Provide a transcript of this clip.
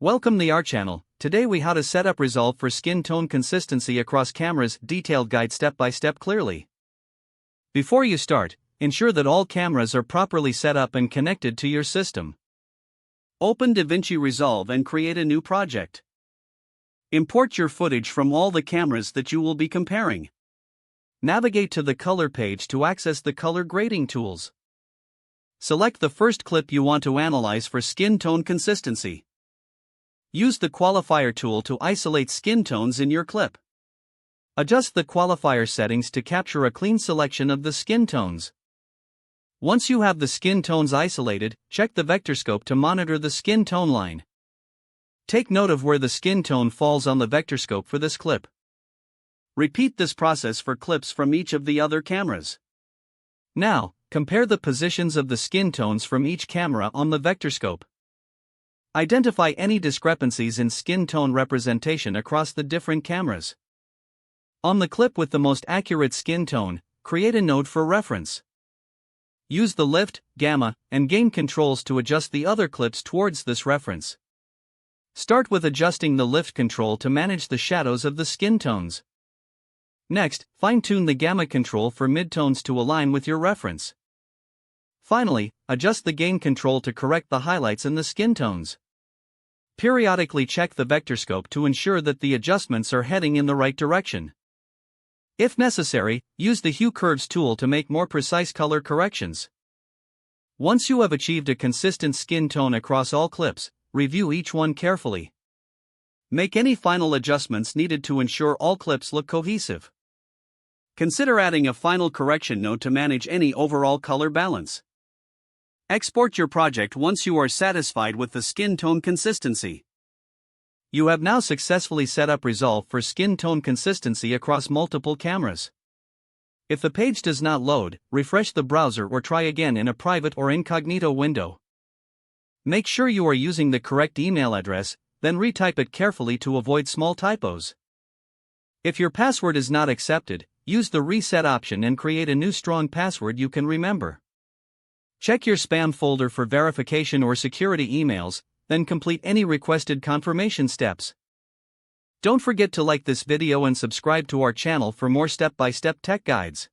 Welcome to our channel. Today we how to set up Resolve for skin tone consistency across cameras, detailed guide step by step clearly. Before you start, ensure that all cameras are properly set up and connected to your system. Open DaVinci Resolve and create a new project. Import your footage from all the cameras that you will be comparing. Navigate to the color page to access the color grading tools. Select the first clip you want to analyze for skin tone consistency. Use the qualifier tool to isolate skin tones in your clip. Adjust the qualifier settings to capture a clean selection of the skin tones. Once you have the skin tones isolated, check the vector scope to monitor the skin tone line. Take note of where the skin tone falls on the vector scope for this clip. Repeat this process for clips from each of the other cameras. Now, compare the positions of the skin tones from each camera on the vector scope. Identify any discrepancies in skin tone representation across the different cameras. On the clip with the most accurate skin tone, create a node for reference. Use the lift, gamma, and gain controls to adjust the other clips towards this reference. Start with adjusting the lift control to manage the shadows of the skin tones. Next, fine-tune the gamma control for midtones to align with your reference. Finally, adjust the gain control to correct the highlights in the skin tones. Periodically check the vector scope to ensure that the adjustments are heading in the right direction. If necessary, use the Hue Curves tool to make more precise color corrections. Once you have achieved a consistent skin tone across all clips, review each one carefully. Make any final adjustments needed to ensure all clips look cohesive. Consider adding a final correction node to manage any overall color balance. Export your project once you are satisfied with the skin tone consistency. You have now successfully set up Resolve for skin tone consistency across multiple cameras. If the page does not load, refresh the browser or try again in a private or incognito window. Make sure you are using the correct email address, then retype it carefully to avoid small typos. If your password is not accepted, use the reset option and create a new strong password you can remember. Check your spam folder for verification or security emails, then complete any requested confirmation steps. Don't forget to like this video and subscribe to our channel for more step-by-step tech guides.